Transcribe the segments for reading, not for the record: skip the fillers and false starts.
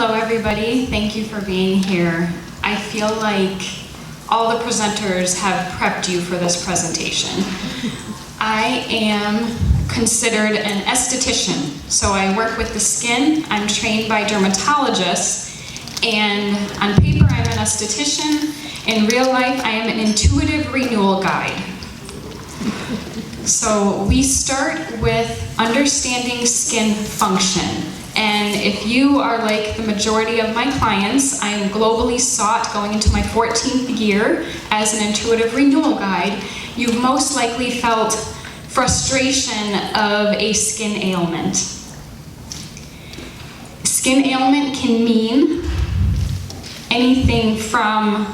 Hello everybody, thank you for being here. I feel like all the presenters have prepped you for this presentation. I am considered an esthetician, so I work with the skin. I'm trained by dermatologists, and on paper I'm an esthetician. In real life I am an intuitive renewal guide. So we start with understanding skin function. And if you are like the majority of my clients, I am globally sought going into my 14th year as an intuitive renewal guide. You've most likely felt frustration of a skin ailment. Skin ailment can mean anything from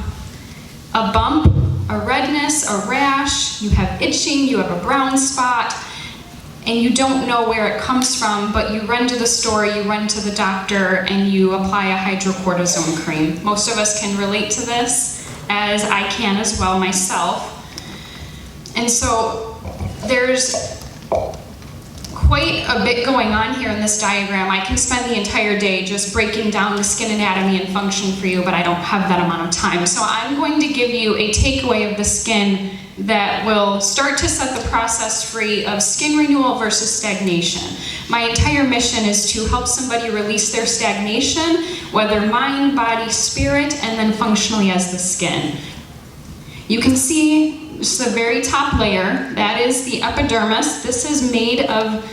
a bump, a redness, a rash, you have itching, you have a brown spot, and you don't know where it comes from, but you run to the store, you run to the doctor, and you apply a hydrocortisone cream. Most of us can relate to this, as I can as well myself. And so there's quite a bit going on here in this diagram. I can spend the entire day just breaking down the skin anatomy and function for you, but I don't have that amount of time. So I'm going to give you a takeaway of the skin that will start to set the process free of skin renewal versus stagnation. My entire mission is to help somebody release their stagnation, whether mind, body, spirit, and then functionally as the skin. You can see just the very top layer, that is the epidermis. This is made of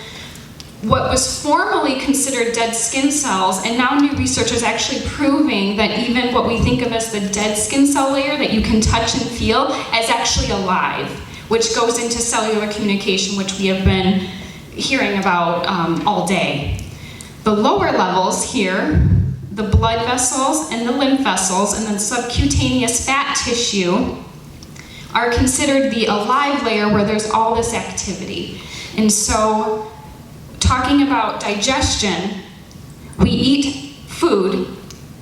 what was formerly considered dead skin cells, and now new research is actually proving that even what we think of as the dead skin cell layer that you can touch and feel is actually alive, which goes into cellular communication, which we have been hearing about all day. The lower levels here, the blood vessels and the lymph vessels, and then subcutaneous fat tissue are considered the alive layer where there's all this activity. And so, talking about digestion, we eat food,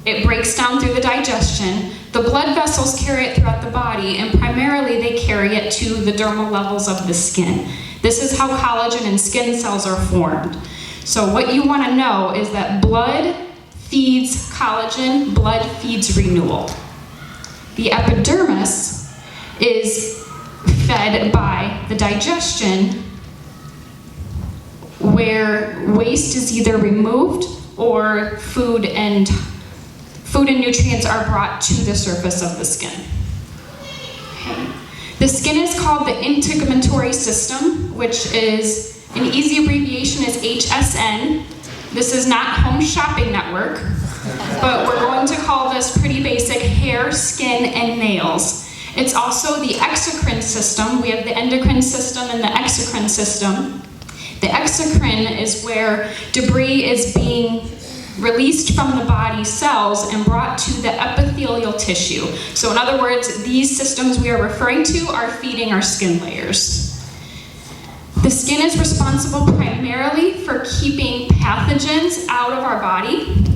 it breaks down through the digestion, the blood vessels carry it throughout the body, and primarily they carry it to the dermal levels of the skin. This is how collagen and skin cells are formed. So what you want to know is that blood feeds collagen, blood feeds renewal. The epidermis is fed by the digestion, where waste is either removed or food and nutrients are brought to the surface of the skin. Okay. The skin is called the integumentary system, which is an easy abbreviation is HSN. This is not Home Shopping Network, but we're going to call this pretty basic: hair, skin, and nails. It's also the exocrine system. We have the endocrine system and the exocrine system. The exocrine is where debris is being released from the body cells and brought to the epithelial tissue. So in other words, these systems we are referring to are feeding our skin layers. The skin is responsible primarily for keeping pathogens out of our body,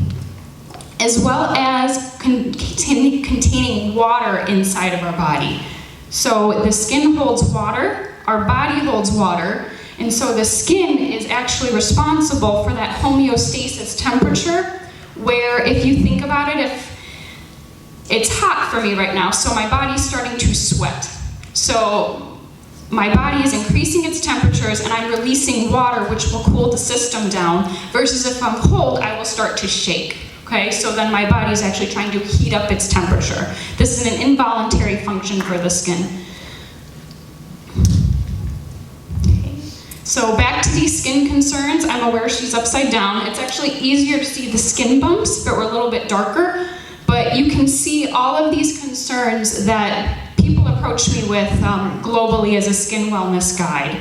as well as containing water inside of our body. So the skin holds water, our body holds water, and so the skin is actually responsible for that homeostasis temperature, where if you think about it, if it's hot for me right now, so my body's starting to sweat. So my body is increasing its temperatures and I'm releasing water, which will cool the system down, versus if I'm cold, I will start to shake. Okay, so then my body is actually trying to heat up its temperature. This is an involuntary function for the skin. So back to these skin concerns. I'm aware she's upside down. It's actually easier to see the skin bumps, but we're a little bit darker. But you can see all of these concerns that people approach me with globally as a skin wellness guide.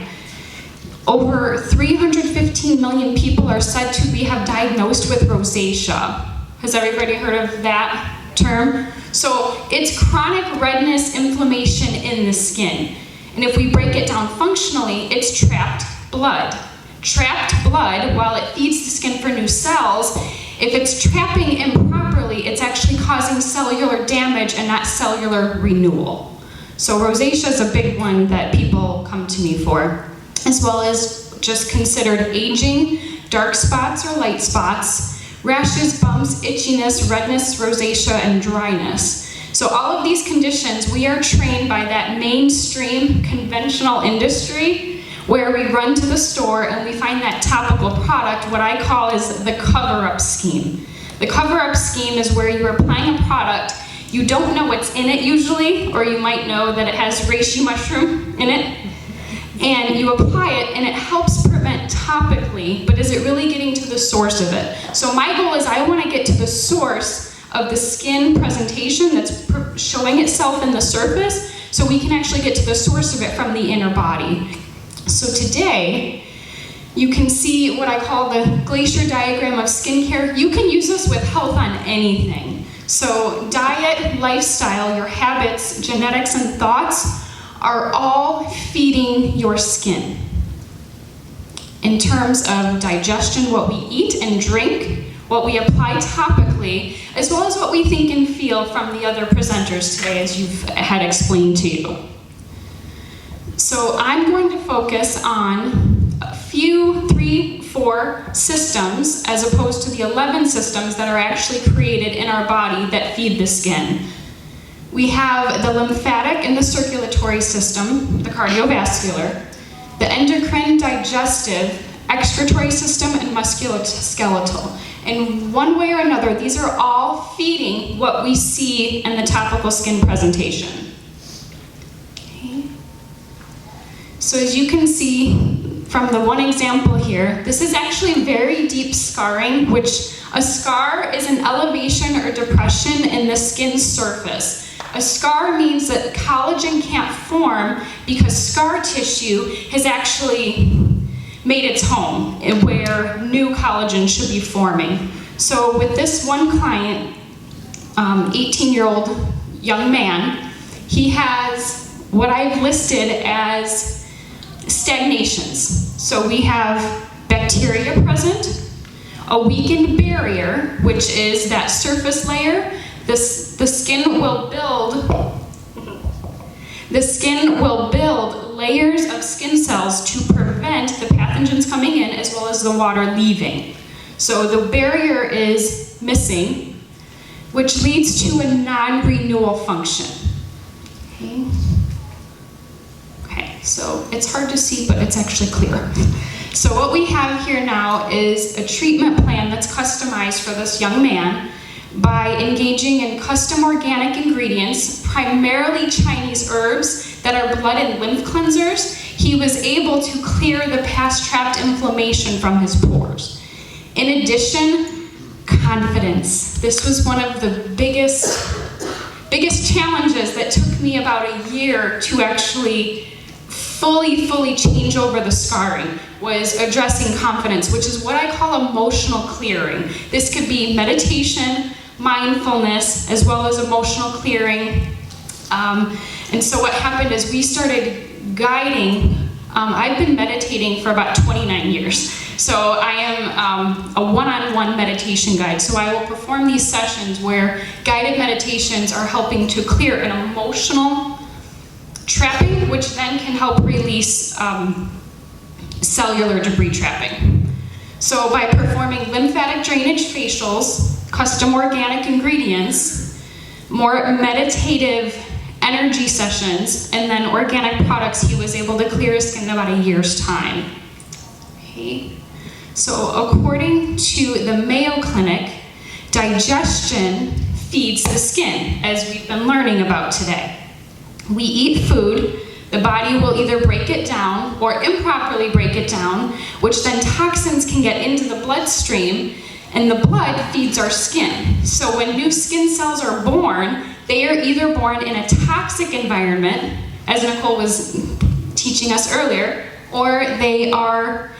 Over 315 million people are said to have diagnosed with rosacea. Has everybody heard of that term? So it's chronic redness, inflammation in the skin. And if we break it down functionally, it's trapped blood. Trapped blood, while it feeds the skin for new cells, if it's trapping improperly, it's actually causing cellular damage and not cellular renewal. So rosacea is a big one that people come to me for, as well as just considered aging, dark spots or light spots. rashes, bumps, itchiness, redness, rosacea, and dryness. So all of these conditions, we are trained by that mainstream conventional industry where we run to the store and we find that topical product, what I call is the cover-up scheme. The cover-up scheme is where you're applying a product, you don't know what's in it usually, or you might know that it has reishi mushroom in it, and you apply it and it helps prevent topically, but is it really getting to the source of it? So my goal is I want to get to the source of the skin presentation that's showing itself in the surface, so we can actually get to the source of it from the inner body. So today, you can see what I call the glacier diagram of skincare. You can use this with health on anything. So diet, lifestyle, your habits, genetics, and thoughts are all feeding your skin. In terms of digestion, what we eat and drink, what we apply topically, as well as what we think and feel from the other presenters today, as you've had explained to you. So I'm going to focus on a few, 3, 4 systems, as opposed to the 11 systems that are actually created in our body that feed the skin. We have the lymphatic and the circulatory system, the cardiovascular, the endocrine, digestive, excretory system, and musculoskeletal. In one way or another, these are all feeding what we see in the topical skin presentation. Okay. So as you can see from the one example here, this is actually very deep scarring, which a scar is an elevation or depression in the skin surface. A scar means that collagen can't form because scar tissue has actually made its home where new collagen should be forming. So with this one client, 18-year-old young man, he has what I've listed as stagnations. So we have bacteria present, a weakened barrier, which is that surface layer. The skin will build layers of skin cells to prevent the pathogens coming in as well as the water leaving. So the barrier is missing, which leads to a non-renewal function. Okay, so it's hard to see, but it's actually clear. So what we have here now is a treatment plan that's customized for this young man by engaging in custom organic ingredients, primarily Chinese herbs that are blood and lymph cleansers. He was able to clear the past trapped inflammation from his pores. In addition, confidence. This was one of the biggest challenges that took me about a year to actually fully change over the scarring, was addressing confidence, which is what I call emotional clearing. This could be meditation, mindfulness, as well as emotional clearing. And so what happened is we started guiding. I've been meditating for about 29 years. So I am a one-on-one meditation guide. So I will perform these sessions where guided meditations are helping to clear an emotional trapping, which then can help release cellular debris trapping. So by performing lymphatic drainage facials, custom organic ingredients, more meditative energy sessions, and then organic products, he was able to clear his skin in about a year's time. Okay. So according to the Mayo Clinic, digestion feeds the skin, as we've been learning about today. We eat food, the body will either break it down or improperly break it down, which then toxins can get into the bloodstream, and the blood feeds our skin. So when new skin cells are born, they are either born in a toxic environment, as Nicole was teaching us earlier, or they are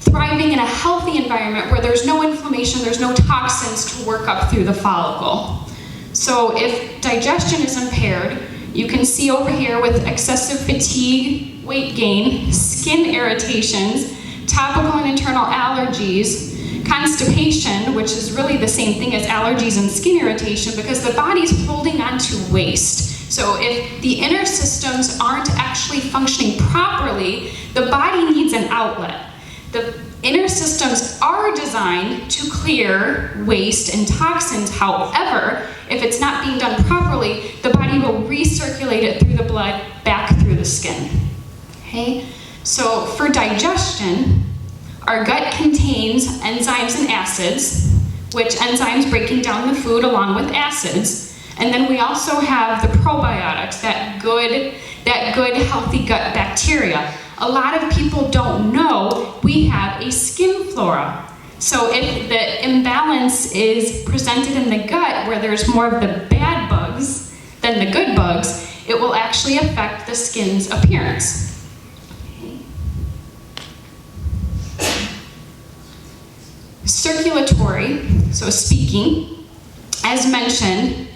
thriving in a healthy environment where there's no inflammation, there's no toxins to work up through the follicle. So if digestion is impaired, you can see over here with excessive fatigue, weight gain, skin irritations, topical and internal allergies, constipation, which is really the same thing as allergies and skin irritation because the body's holding on to waste. So if the inner systems aren't actually functioning properly, the body needs an outlet. The Inner systems are designed to clear waste and toxins. However, if it's not being done properly, the body will recirculate it through the blood back through the skin. Okay? So for digestion, our gut contains enzymes and acids, which enzymes breaking down the food along with acids. And then we also have the probiotics, that good healthy gut bacteria. A lot of people don't know we have a skin flora. So if the imbalance is presented in the gut where there's more of the bad bugs than the good bugs, it will actually affect the skin's appearance. Circulatory, so speaking, as mentioned,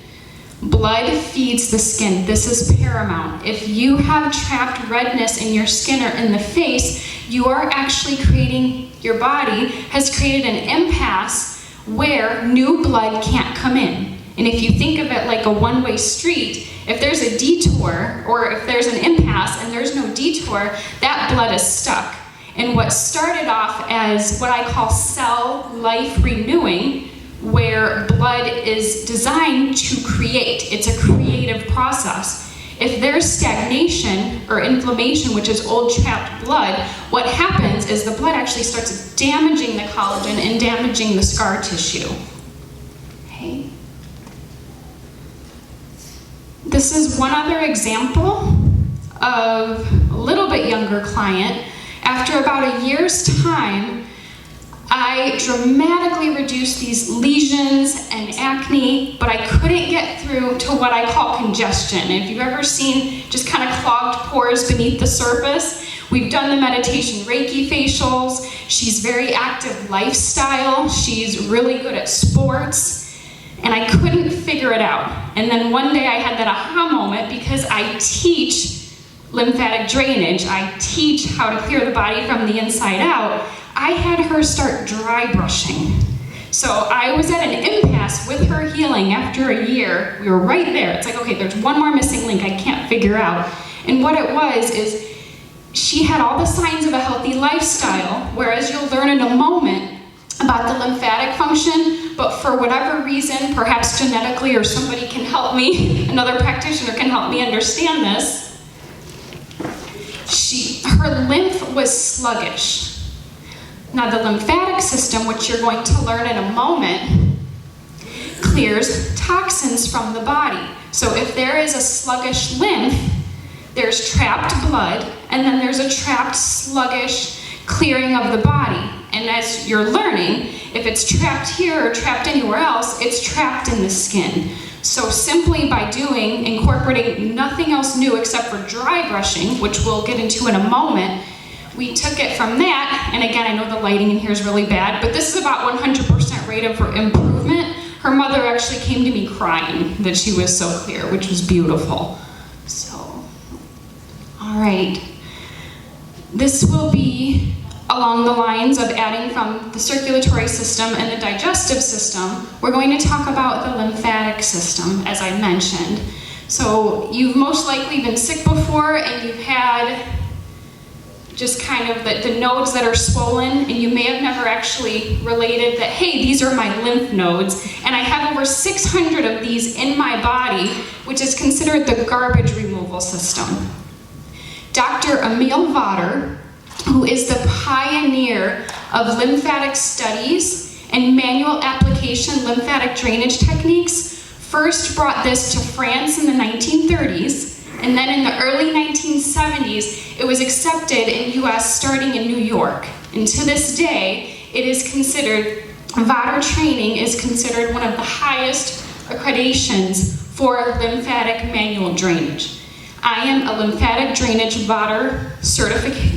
blood feeds the skin. This is paramount. If you have trapped redness in your skin or in the face, you are actually creating, your body has created an impasse where new blood can't come in. And if you think of it like a one-way street, if there's a detour or if there's an impasse and there's no detour, that blood is stuck. And what started off as what I call cell life renewing, where blood is designed to create. It's a creative process. If there's stagnation or inflammation, which is old trapped blood, what happens is the blood actually starts damaging the collagen and damaging the scar tissue. Okay. This is one other example of a little bit younger client. After about a year's time, I dramatically reduced these lesions and acne, but I couldn't get through to what I call congestion. If you've ever seen just kind of clogged pores beneath the surface, we've done the meditation Reiki facials. She's very active lifestyle. She's really good at sports, and I couldn't figure it out. And then one day I had that aha moment because I teach lymphatic drainage. I teach how to clear the body from the inside out. I had her start dry brushing. So I was at an impasse with her healing after a year. We were right there. It's like, okay, there's one more missing link I can't figure out. And what it was is she had all the signs of a healthy lifestyle, whereas you'll learn in a moment about the lymphatic function, but for whatever reason, perhaps genetically or somebody can help me, another practitioner can help me understand this, her lymph was sluggish. Now the lymphatic system, which you're going to learn in a moment, clears toxins from the body. So if there is a sluggish lymph, there's trapped blood, and then there's a trapped, sluggish clearing of the body. And as you're learning, if it's trapped here or trapped anywhere else, it's trapped in the skin. So simply by incorporating nothing else new except for dry brushing, which we'll get into in a moment, we took it from that, and again, I know the lighting in here is really bad, but this is about 100% rate of improvement. Her mother actually came to me crying that she was so clear, which was beautiful. So, all right. This will be along the lines of adding from the circulatory system and the digestive system. We're going to talk about the lymphatic system, as I mentioned. So you've most likely been sick before and you've had just kind of the nodes that are swollen, and you may have never actually related that, hey, these are my lymph nodes, and I have over 600 of these in my body, which is considered the garbage removal system. Dr. Emil Vater, who is the pioneer of lymphatic studies and manual application lymphatic drainage techniques, first brought this to France in the 1930s, and then in the early 1970s, it was accepted in US starting in New York. And to this day, it is considered, Vater training is considered one of the highest accreditations for lymphatic manual drainage. I am a lymphatic drainage Vater certified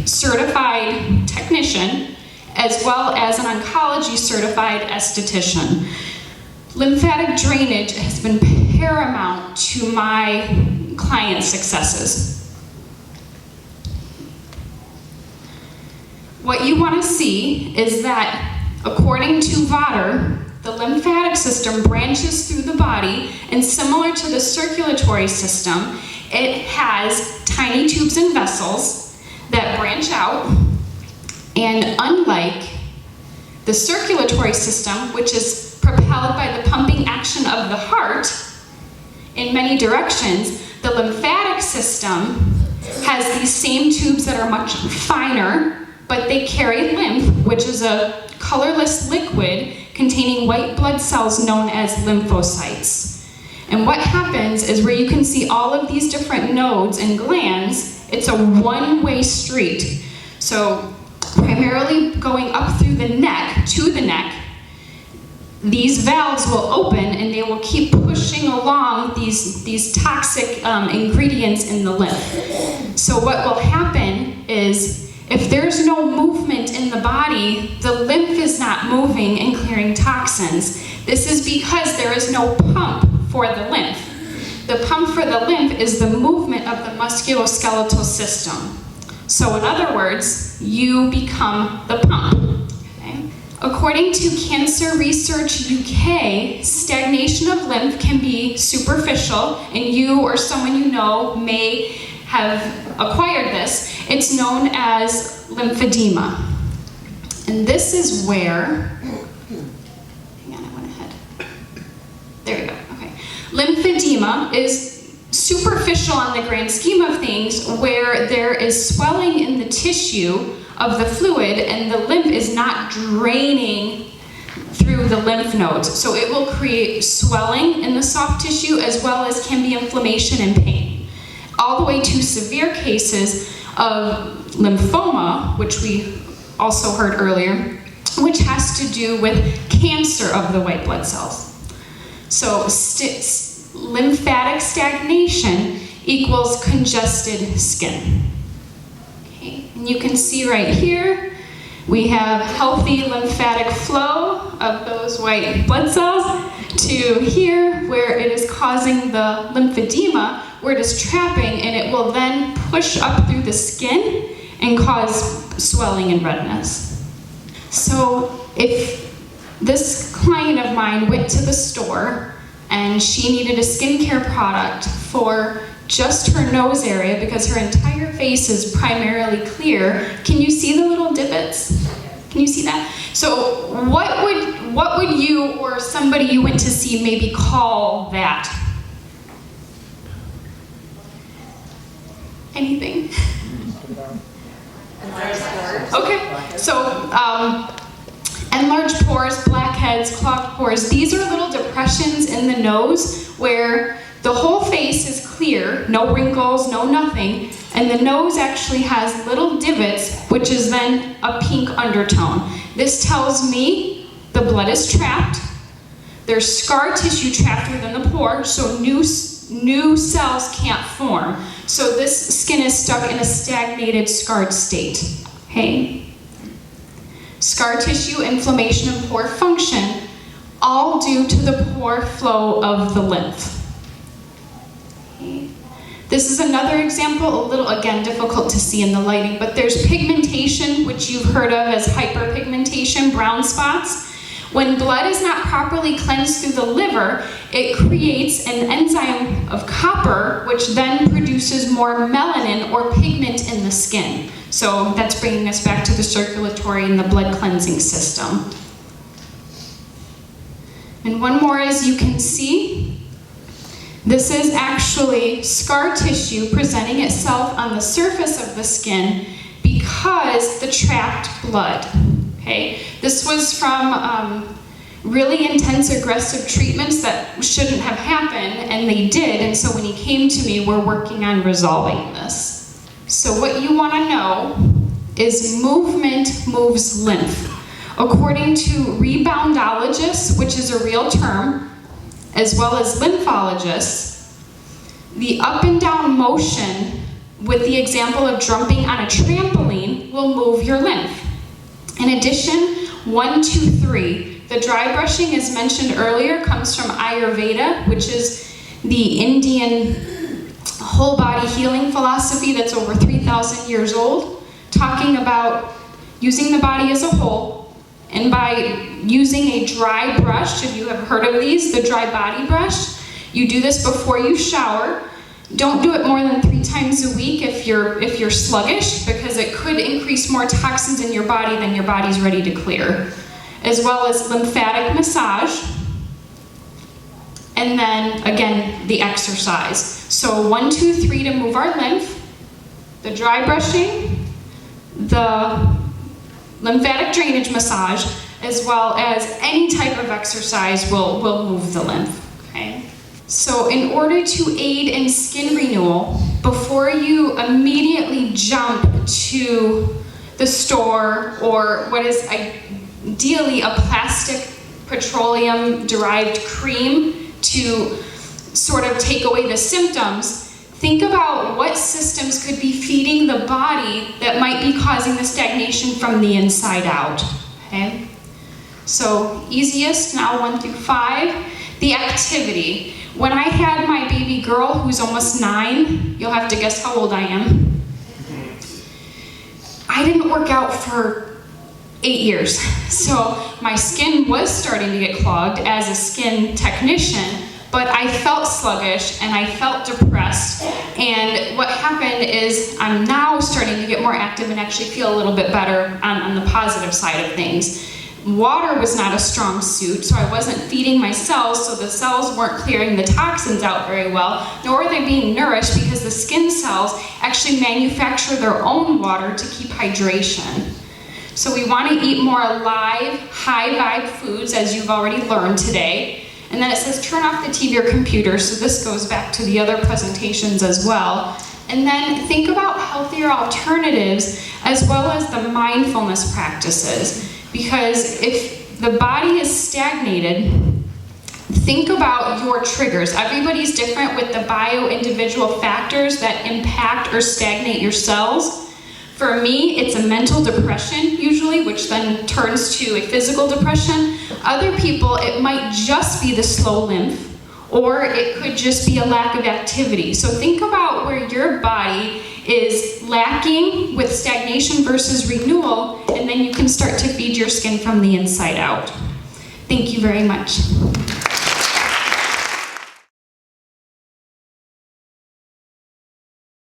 technician, as well as an oncology certified esthetician. Lymphatic drainage has been paramount to my client successes. What you want to see is that, according to Vater, the lymphatic system branches through the body, and similar to the circulatory system, it has tiny tubes and vessels that branch out, and unlike the circulatory system, which is propelled by the pumping action of the heart in many directions. The lymphatic system has these same tubes that are much finer, but they carry lymph, which is a colorless liquid containing white blood cells known as lymphocytes. And what happens is, where you can see all of these different nodes and glands, it's a one-way street. So primarily going up through the neck, to the neck, these valves will open and they will keep pushing along these toxic ingredients in the lymph. So what will happen is, if there's no movement in the body, the lymph is not moving and clearing toxins. This is because there is no pump for the lymph. The pump for the lymph is the movement of the musculoskeletal system. So in other words, you become the pump. Okay? According to Cancer Research UK, stagnation of lymph can be superficial, and you or someone you know may have acquired this. It's known as lymphedema. And this is where, hang on, I went ahead. There we go, okay. Lymphedema is superficial on the grand scheme of things, where there is swelling in the tissue of the fluid and the lymph is not draining through the lymph nodes. So it will create swelling in the soft tissue, as well as can be inflammation and pain. All the way to severe cases of lymphoma, which we also heard earlier, which has to do with cancer of the white blood cells. So lymphatic stagnation equals congested skin. Okay. And you can see right here, we have healthy lymphatic flow of those white blood cells to here, where it is causing the lymphedema, where it is trapping, and it will then push up through the skin and cause swelling and redness. So if this client of mine went to the store and she needed a skincare product for just her nose area, because her entire face is primarily clear. Can you see the little divots? Can you see that? So what would you or somebody you went to see maybe call that? Anything? Okay, so enlarged pores, blackheads, clogged pores, these are little depressions in the nose where the whole face is clear, no wrinkles, no nothing, and the nose actually has little divots, which is then a pink undertone. This tells me the blood is trapped, there's scar tissue trapped within the pore, so new cells can't form. So this skin is stuck in a stagnated, scarred state. Okay? Scar tissue, inflammation, and poor function, all due to the poor flow of the lymph. Okay. This is another example, a little, again, difficult to see in the lighting, but there's pigmentation, which you've heard of as hyperpigmentation, brown spots. When blood is not properly cleansed through the liver, it creates an enzyme of copper, which then produces more melanin or pigment in the skin. So that's bringing us back to the circulatory and the blood cleansing system. And one more, as you can see, this is actually scar tissue presenting itself on the surface of the skin because the trapped blood. Okay, this was from really intense aggressive treatments that shouldn't have happened, and they did, and so when he came to me, we're working on resolving this. So what you want to know is movement moves lymph. According to reboundologists, which is a real term, as well as lymphologists, the up and down motion, with the example of jumping on a trampoline, will move your lymph. In addition, 1, 2, 3. The dry brushing, as mentioned earlier, comes from Ayurveda, which is the Indian whole body healing philosophy that's over 3,000 years old, talking about using the body as a whole, and by using a dry brush, if you have heard of these, the dry body brush, you do this before you shower. Don't do it more than 3 times a week if you're sluggish, because it could increase more toxins in your body than your body's ready to clear. as well as lymphatic massage, and then again the exercise. So 1, 2, 3 to move our lymph, the dry brushing, the lymphatic drainage massage, as well as any type of exercise will move the lymph, okay? So in order to aid in skin renewal, before you immediately jump to the store or what is ideally a plastic petroleum derived cream to sort of take away the symptoms, think about what systems could be feeding the body that might be causing the stagnation from the inside out, okay? So easiest, now 1 through 5, the activity. When I had my baby girl, who's almost 9, you'll have to guess how old I am. I didn't work out for 8 years. So my skin was starting to get clogged as a skin technician, but I felt sluggish and I felt depressed. And what happened is I'm now starting to get more active and actually feel a little bit better on the positive side of things. Water was not a strong suit, so I wasn't feeding my cells, so the cells weren't clearing the toxins out very well, nor were they being nourished because the skin cells actually manufacture their own water to keep hydration. So we want to eat more alive, high-vibe foods, as you've already learned today. And then it says turn off the TV or computer, so this goes back to the other presentations as well. And then think about healthier alternatives as well as the mindfulness practices. Because if the body is stagnated, think about your triggers. Everybody's different with the bio-individual factors that impact or stagnate your cells. For me, it's a mental depression usually, which then turns to a physical depression. Other people, it might just be the slow lymph, or it could just be a lack of activity. So think about where your body is lacking with stagnation versus renewal, and then you can start to feed your skin from the inside out. Thank you very much.